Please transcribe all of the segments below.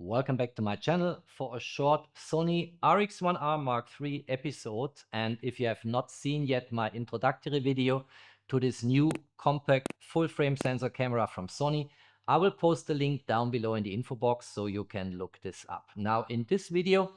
Welcome back to my channel for a short Sony RX1R Mark III episode. And if you have not seen yet my introductory video to this new compact full frame sensor camera from Sony, I will post the link down below in the info box so you can look this up. Now in this video,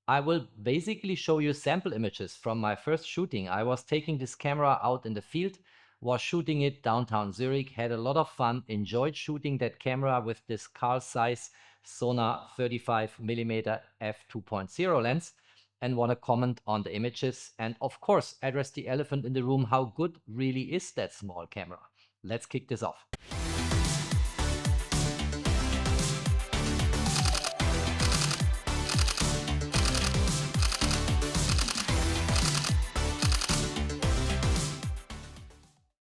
I will basically show you sample images from my first shooting. I was taking this camera out in the field, was shooting it downtown Zurich, had a lot of fun, enjoyed shooting that camera with this Carl Zeiss Sony 35mm f2.0 lens, and want to comment on the images and of course address the elephant in the room: how good really is that small camera? Let's kick this off.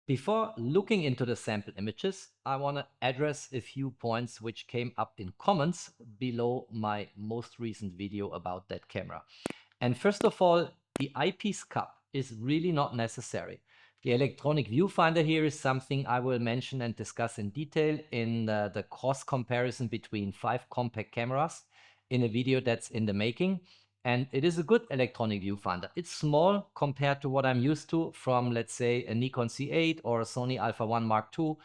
Before looking into the sample images, I want to address a few points which came up in comments below my most recent video about that camera. And first of all, the eyepiece cup is really not necessary. The electronic viewfinder here is something I will mention and discuss in detail in the cross comparison between 5 compact cameras in a video that's in the making. And it is a good electronic viewfinder. It's small compared to what I'm used to from, let's say, a Nikon C8 or a Sony Alpha 1 Mark II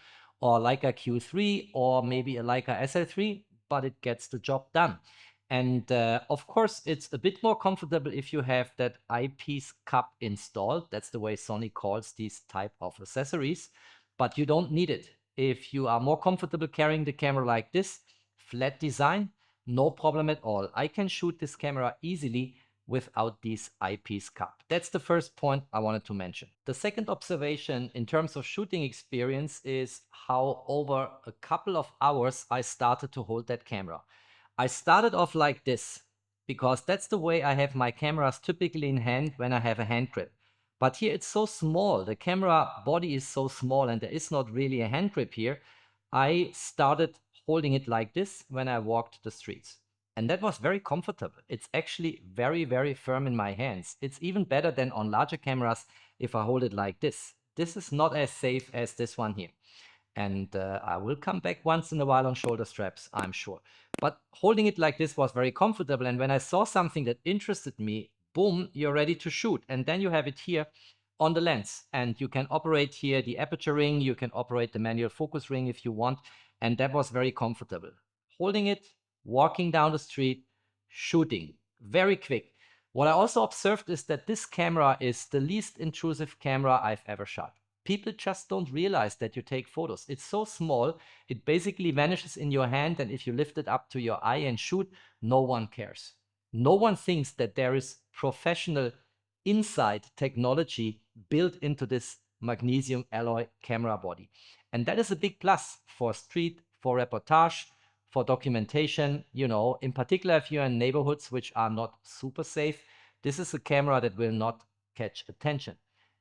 or Leica Q3 or maybe a Leica SL3, but it gets the job done. And of course, it's a bit more comfortable if you have that eyepiece cup installed. That's the way Sony calls these type of accessories, but you don't need it. If you are more comfortable carrying the camera like this, flat design, no problem at all. I can shoot this camera easily without this eyepiece cup. That's the first point I wanted to mention. The second observation in terms of shooting experience is how over a couple of hours I started to hold that camera. I started off like this because that's the way I have my cameras typically in hand when I have a hand grip. But here it's so small, the camera body is so small and there is not really a hand grip here. I started holding it like this when I walked the streets. And that was very comfortable. It's actually very, very firm in my hands. It's even better than on larger cameras if I hold it like this. This is not as safe as this one here. And I will come back once in a while on shoulder straps, I'm sure. But holding it like this was very comfortable. And when I saw something that interested me, boom, you're ready to shoot. And then you have it here on the lens. And you can operate here the aperture ring. You can operate the manual focus ring if you want. And that was very comfortable. Holding it, walking down the street, shooting. Very quick. What I also observed is that this camera is the least intrusive camera I've ever shot. People just don't realize that you take photos. It's so small, it basically vanishes in your hand, and if you lift it up to your eye and shoot, no one cares. No one thinks that there is professional inside technology built into this magnesium alloy camera body. And that is a big plus for street, for reportage, for documentation. You know, in particular, if you're in neighborhoods which are not super safe, this is a camera that will not catch attention,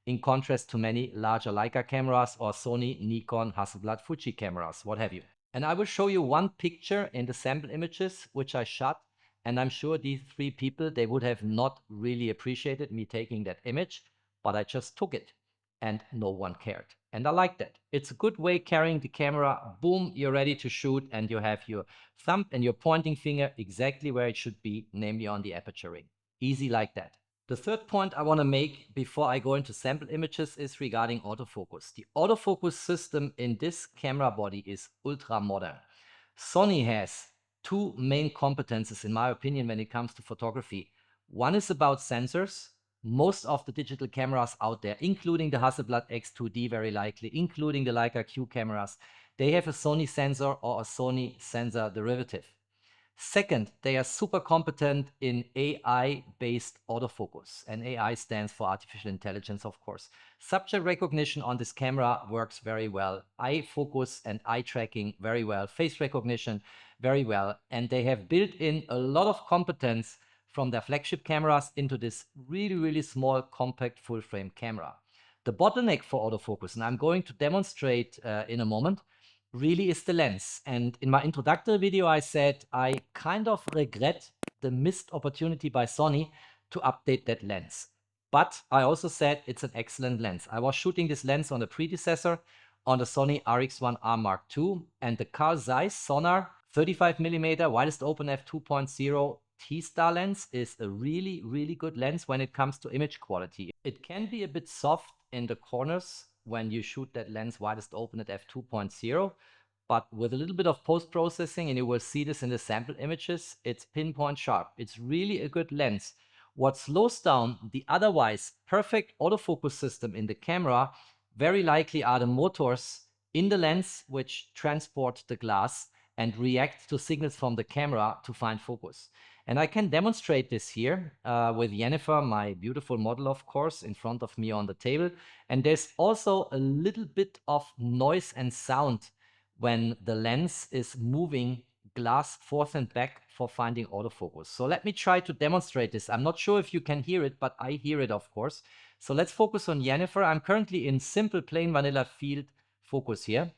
in contrast to many larger Leica cameras or Sony, Nikon, Hasselblad, Fuji cameras, what have you. And I will show you one picture in the sample images which I shot, and I'm sure these 3 people, they would have not really appreciated me taking that image, but I just took it and no one cared. And I like that. It's a good way carrying the camera, boom, you're ready to shoot, and you have your thumb and your pointing finger exactly where it should be, namely on the aperture ring. Easy like that. The third point I want to make before I go into sample images is regarding autofocus. The autofocus system in this camera body is ultra modern. Sony has 2 main competences, in my opinion, when it comes to photography. One is about sensors. Most of the digital cameras out there, including the Hasselblad X2D very likely, including the Leica Q cameras, they have a Sony sensor or a Sony sensor derivative. Second, they are super competent in AI-based autofocus, and AI stands for artificial intelligence, of course. Subject recognition on this camera works very well. Eye focus and eye tracking very well. Face recognition very well. And they have built in a lot of competence from their flagship cameras into this really, really small, compact, full-frame camera. The bottleneck for autofocus, and I'm going to demonstrate in a moment, really is the lens. And in my introductory video, I said I kind of regret the missed opportunity by Sony to update that lens. But I also said it's an excellent lens. I was shooting this lens on the predecessor, on the Sony RX1R Mark II, and the Carl Zeiss Sony 35mm widest open f2.0 T-star lens is a really, really good lens when it comes to image quality. It can be a bit soft in the corners when you shoot that lens widest open at f2.0, but with a little bit of post-processing, and you will see this in the sample images, it's pinpoint sharp. It's really a good lens. What slows down the otherwise perfect autofocus system in the camera very likely are the motors in the lens which transport the glass and react to signals from the camera to find focus. And I can demonstrate this here with Jennifer, my beautiful model, of course, in front of me on the table. And there's also a little bit of noise and sound when the lens is moving glass forth and back for finding autofocus. So let me try to demonstrate this. I'm not sure if you can hear it, but I hear it, of course. So let's focus on Jennifer. I'm currently in simple plain vanilla field focus here.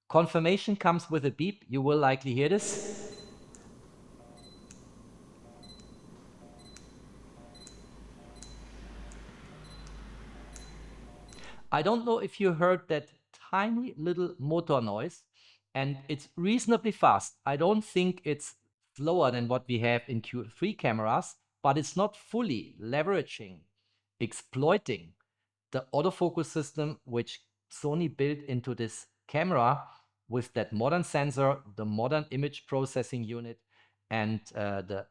Confirmation comes with a beep. You will likely hear this. I don't know if you heard that tiny little motor noise, and it's reasonably fast. I don't think it's slower than what we have in Q3 cameras, but it's not fully leveraging, exploiting the autofocus system which Sony built into this camera with that modern sensor, the modern image processing unit, and the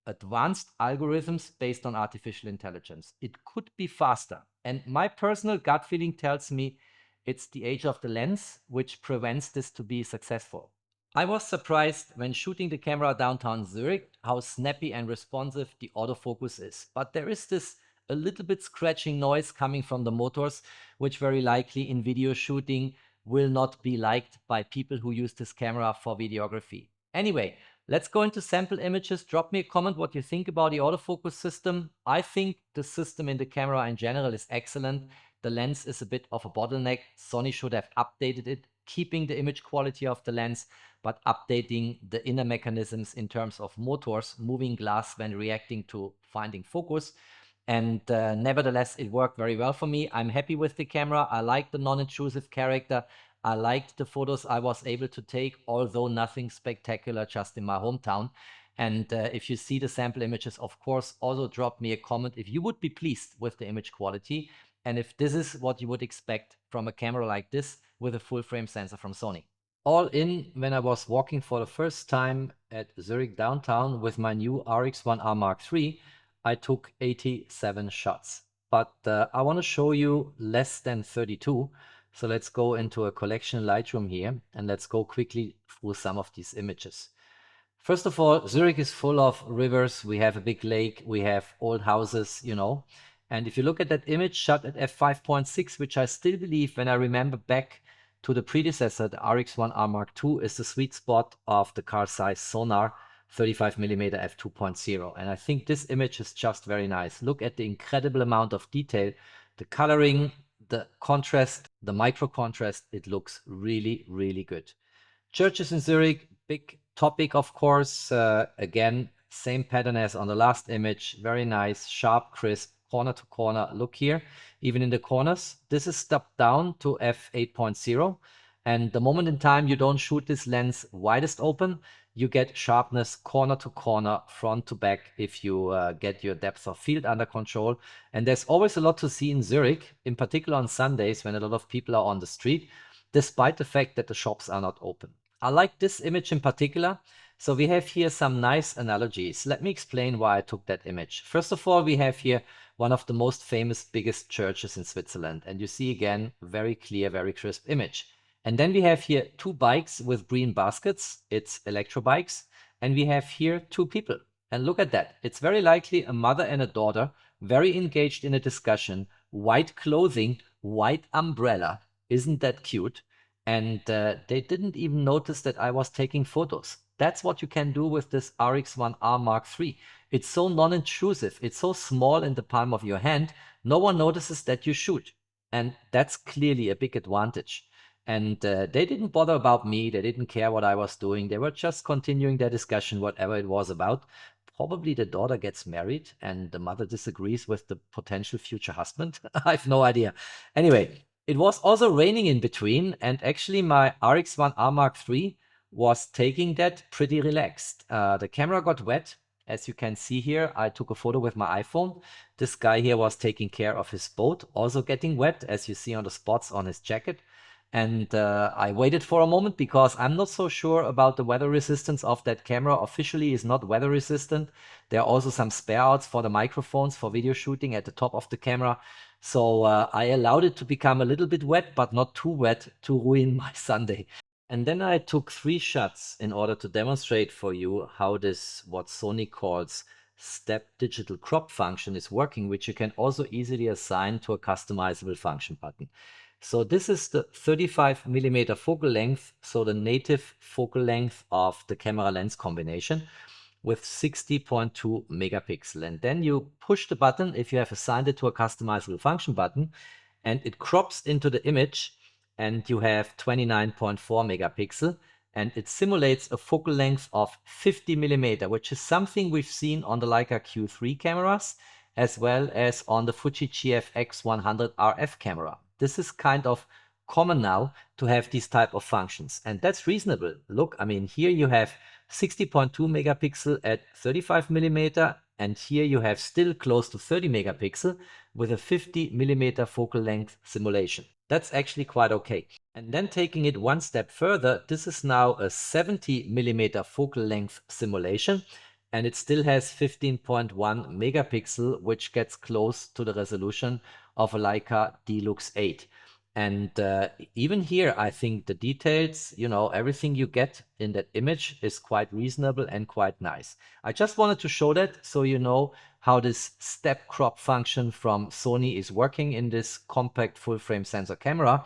advanced algorithms based on artificial intelligence. It could be faster. And my personal gut feeling tells me it's the age of the lens which prevents this to be successful. I was surprised when shooting the camera downtown Zurich how snappy and responsive the autofocus is. But there is this a little bit scratching noise coming from the motors, which very likely in video shooting will not be liked by people who use this camera for videography. Anyway, let's go into sample images. Drop me a comment what you think about the autofocus system. I think the system in the camera in general is excellent. The lens is a bit of a bottleneck. Sony should have updated it, keeping the image quality of the lens, but updating the inner mechanisms in terms of motors, moving glass when reacting to finding focus. And nevertheless, it worked very well for me. I'm happy with the camera. I like the non-intrusive character. I liked the photos I was able to take, although nothing spectacular just in my hometown. And if you see the sample images, of course, also drop me a comment if you would be pleased with the image quality and if this is what you would expect from a camera like this with a full frame sensor from Sony. All in, when I was walking for the first time at Zurich downtown with my new RX1R III, I took 87 shots. But I want to show you less than 32. So let's go into a collection Lightroom here and let's go quickly through some of these images. First of all, Zurich is full of rivers. We have a big lake. We have old houses, you know. And if you look at that image shot at f5.6, which I still believe when I remember back to the predecessor, the RX1R II, is the sweet spot of the car size sonar 35mm f2.0. And I think this image is just very nice. Look at the incredible amount of detail, the coloring, the contrast, the micro contrast. It looks really, really good. Churches in Zurich, big topic, of course. Again, same pattern as on the last image. Very nice, sharp, crisp, corner to corner. Look here, even in the corners. This is stepped down to f8.0. And the moment in time you don't shoot this lens widest open, you get sharpness corner to corner, front to back if you get your depth of field under control. And there's always a lot to see in Zurich, in particular on Sundays when a lot of people are on the street, despite the fact that the shops are not open. I like this image in particular. So we have here some nice analogies. Let me explain why I took that image. First of all, we have here one of the most famous, biggest churches in Switzerland. And you see again, very clear, very crisp image. And then we have here two bikes with green baskets. It's electro bikes. And we have here two people. And look at that. It's very likely a mother and a daughter, very engaged in a discussion, white clothing, white umbrella. Isn't that cute? And they didn't even notice that I was taking photos. That's what you can do with this RX1R III. It's so non-intrusive. It's so small in the palm of your hand. No one notices that you shoot. And that's clearly a big advantage. And they didn't bother about me. They didn't care what I was doing. They were just continuing their discussion, whatever it was about. Probably the daughter gets married and the mother disagrees with the potential future husband. I have no idea. Anyway, it was also raining in between. And actually my RX1R III was taking that pretty relaxed. The camera got wet. As you can see here, I took a photo with my iPhone. This guy here was taking care of his boat, also getting wet, as you see on the spots on his jacket. And I waited for a moment because I'm not so sure about the weather resistance of that camera. Officially, is not weather resistant. There are also some spare outs for the microphones for video shooting at the top of the camera. So I allowed it to become a little bit wet, but not too wet to ruin my Sunday. And then I took 3 shots in order to demonstrate for you how this, what Sony calls step digital crop function, is working, which you can also easily assign to a customizable function button. So this is the 35mm focal length, so the native focal length of the camera lens combination with 60.2 megapixel. And then you push the button if you have assigned it to a customizable function button, and it crops into the image, and you have 29.4 megapixel, and it simulates a focal length of 50 millimeter, which is something we've seen on the Leica Q3 cameras, as well as on the Fuji GFX100 RF camera. This is kind of common now to have these type of functions, and that's reasonable. Look, I mean, here you have 60.2 megapixel at 35 millimeter, and here you have still close to 30 megapixel with a 50 millimeter focal length simulation. That's actually quite okay. And then taking it one step further, this is now a 70 millimeter focal length simulation, and it still has 15.1 megapixel, which gets close to the resolution of a Leica Delux 8. And even here, I think the details, you know, everything you get in that image is quite reasonable and quite nice. I just wanted to show that so you know how this step crop function from Sony is working in this compact full frame sensor camera.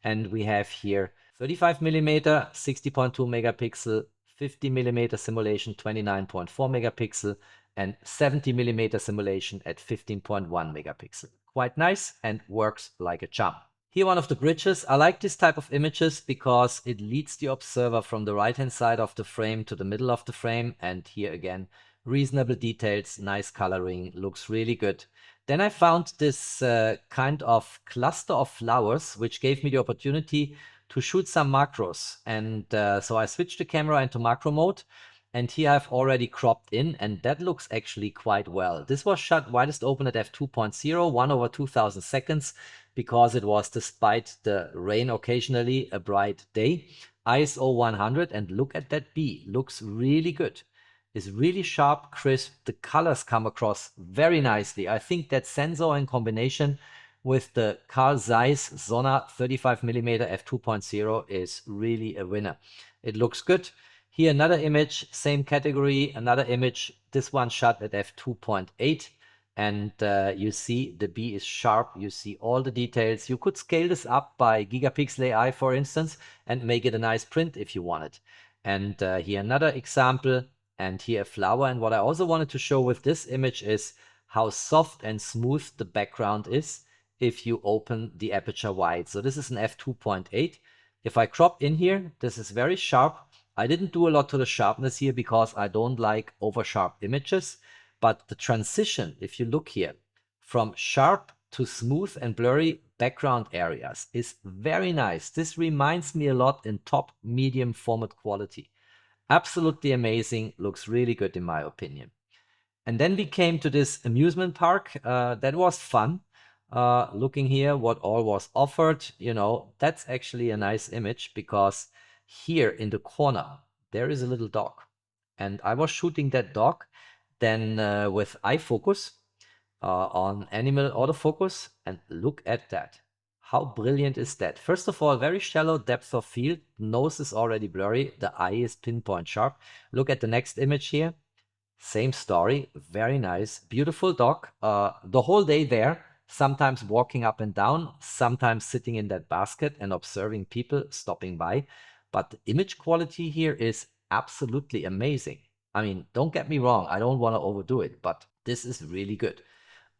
And we have here 35 millimeter, 60.2 megapixel, 50 millimeter simulation, 29.4 megapixel, and 70 millimeter simulation at 15.1 megapixel. Quite nice and works like a charm. Here one of the bridges. I like this type of images because it leads the observer from the right hand side of the frame to the middle of the frame, and here again reasonable details, nice coloring, looks really good. Then I found this kind of cluster of flowers which gave me the opportunity to shoot some macros, and so I switched the camera into macro mode, and here I've already cropped in, and that looks actually quite well. This was shot widest open at f2.0, 1/2000 seconds, because it was, despite the rain occasionally, a bright day. ISO 100, and look at that bee, looks really good. It's really sharp, crisp, the colors come across very nicely. I think that sensor in combination with the Carl Zeiss Sonnar 35mm f2.0 is really a winner. It looks good. Here another image, same category, another image, this one shot at f2.8. And you see the bee is sharp, you see all the details. You could scale this up by gigapixel AI, for instance, and make it a nice print if you want it. And here another example, and here a flower. And what I also wanted to show with this image is how soft and smooth the background is if you open the aperture wide. So this is an f2.8. If I crop in here, this is very sharp. I didn't do a lot to the sharpness here because I don't like over sharp images. But the transition, if you look here, from sharp to smooth and blurry background areas is very nice. This reminds me a lot in top medium format quality. Absolutely amazing, looks really good in my opinion. And then we came to this amusement park. That was fun. Looking here, what all was offered, you know, that's actually a nice image because here in the corner, there is a little dog. And I was shooting that dog then with iFocus on animal autofocus, and look at that. How brilliant is that? First of all, very shallow depth of field. Nose is already blurry. The eye is pinpoint sharp. Look at the next image here. Same story. Very nice. Beautiful dog. The whole day there. Sometimes walking up and down. Sometimes sitting in that basket and observing people stopping by. But the image quality here is absolutely amazing. I mean, don't get me wrong. I don't want to overdo it, but this is really good.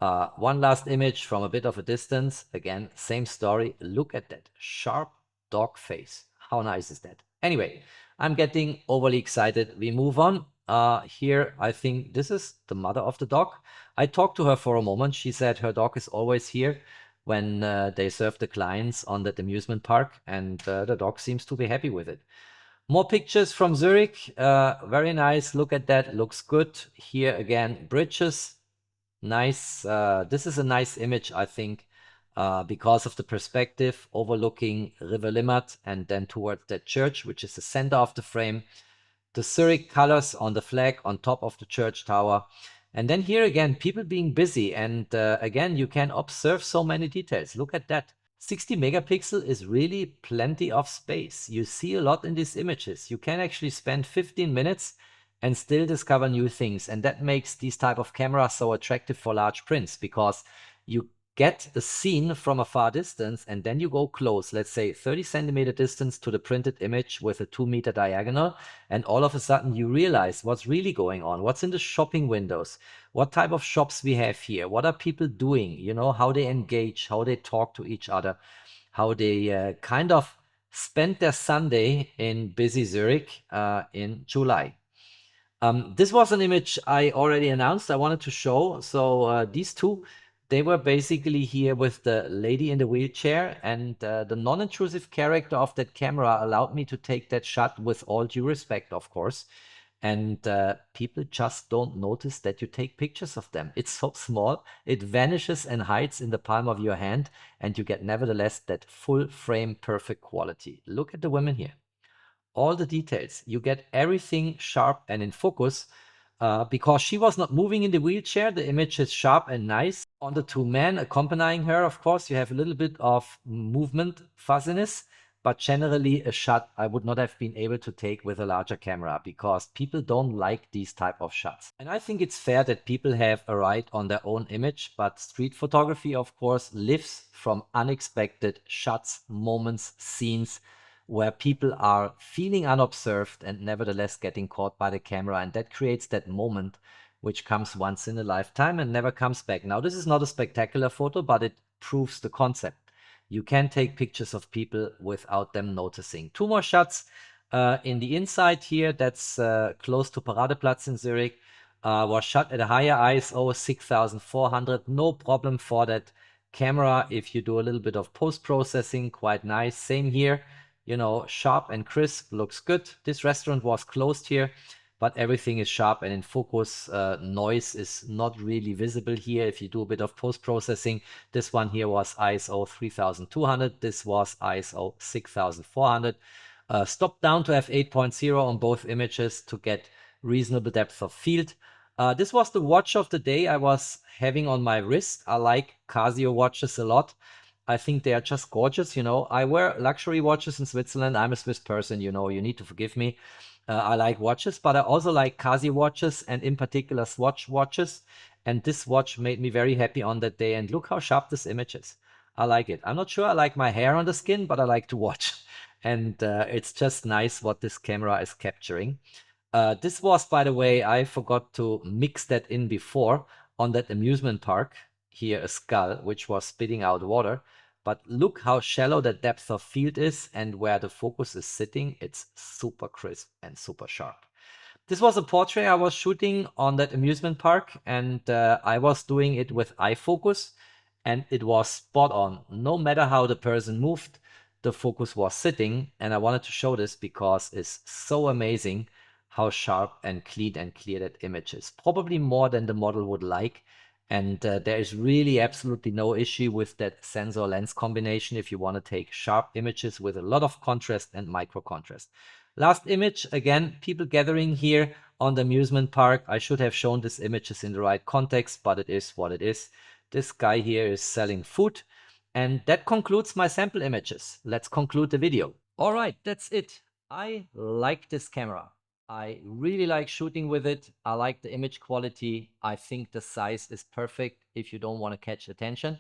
One last image from a bit of a distance. Again, same story. Look at that sharp dog face. How nice is that? Anyway, I'm getting overly excited. We move on. Here, I think this is the mother of the dog. I talked to her for a moment. She said her dog is always here when they serve the clients on that amusement park, and the dog seems to be happy with it. More pictures from Zurich. Very nice. Look at that. Looks good. Here again, bridges. Nice. This is a nice image, I think, because of the perspective overlooking River Limmat and then towards that church, which is the center of the frame. The Zurich colors on the flag on top of the church tower. And then here again, people being busy. And again, you can observe so many details. Look at that. 60 megapixel is really plenty of space. You see a lot in these images. You can actually spend 15 minutes and still discover new things. And that makes these type of cameras so attractive for large prints, because you get a scene from a far distance and then you go close, let's say 30 centimeter distance to the printed image with a 2-meter diagonal, and all of a sudden you realize what's really going on, what's in the shopping windows, what type of shops we have here, what are people doing, you know, how they engage, how they talk to each other, how they kind of spend their Sunday in busy Zurich in July. This was an image I already announced I wanted to show. So these two, they were basically here with the lady in the wheelchair, and the non-intrusive character of that camera allowed me to take that shot with all due respect, of course. And people just don't notice that you take pictures of them. It's so small, it vanishes and hides in the palm of your hand, and you get nevertheless that full frame perfect quality. Look at the women here. All the details. You get everything sharp and in focus. Because she was not moving in the wheelchair, the image is sharp and nice. On the two men accompanying her, of course, you have a little bit of movement fuzziness, but generally a shot I would not have been able to take with a larger camera, because people don't like these type of shots. And I think it's fair that people have a right on their own image, but street photography, of course, lives from unexpected shots, moments, scenes, where people are feeling unobserved and nevertheless getting caught by the camera. And that creates that moment which comes once in a lifetime and never comes back. Now, this is not a spectacular photo, but it proves the concept. You can take pictures of people without them noticing. Two more shots in the inside here. That's close to Paradeplatz in Zurich. Was shot at a higher ISO 6400. No problem for that camera if you do a little bit of post-processing. Quite nice. Same here. You know, sharp and crisp, looks good. This restaurant was closed here, but everything is sharp and in focus. Noise is not really visible here if you do a bit of post-processing. This one here was ISO 3200. This was ISO 6400. Stop down to f8.0 on both images to get reasonable depth of field. This was the watch of the day I was having on my wrist. I like Casio watches a lot. I think they are just gorgeous. You know, I wear luxury watches in Switzerland. I'm a Swiss person, you know, you need to forgive me. I like watches, but I also like Casio watches, and in particular Swatch watches. And this watch made me very happy on that day. And look how sharp this image is. I like it. I'm not sure I like my hair on the skin, but I like to watch. And it's just nice what this camera is capturing. This was, by the way, I forgot to mix that in before, on that amusement park. Here, a skull, which was spitting out water. But look how shallow the depth of field is, and where the focus is sitting, it's super crisp and super sharp. This was a portrait I was shooting on that amusement park, and I was doing it with eye focus, and it was spot on. No matter how the person moved, the focus was sitting, and I wanted to show this because it's so amazing how sharp and clean and clear that image is. Probably more than the model would like. And there is really absolutely no issue with that sensor lens combination if you want to take sharp images with a lot of contrast and micro contrast. Last image, again, people gathering here on the amusement park. I should have shown these images in the right context, but it is what it is. This guy here is selling food. And that concludes my sample images. Let's conclude the video. All right, that's it. I like this camera. I really like shooting with it. I like the image quality. I think the size is perfect if you don't want to catch attention.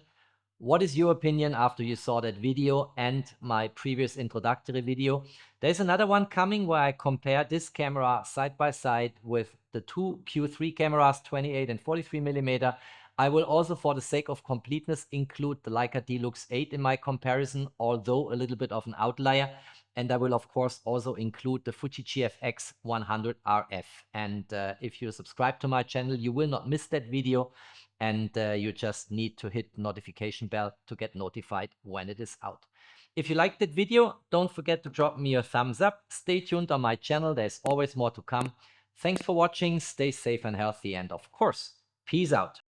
What is your opinion after you saw that video and my previous introductory video? There's another one coming where I compare this camera side by side with the two Q3 cameras, 28 and 43 millimeter. I will also, for the sake of completeness, include the Leica Delux 8 in my comparison, although a little bit of an outlier. And I will, of course, also include the Fuji GFX 100 RF. And if you subscribe to my channel, you will not miss that video. And you just need to hit the notification bell to get notified when it is out. If you liked that video, don't forget to drop me a thumbs up. Stay tuned on my channel, there's always more to come. Thanks for watching, stay safe and healthy, and of course, peace out.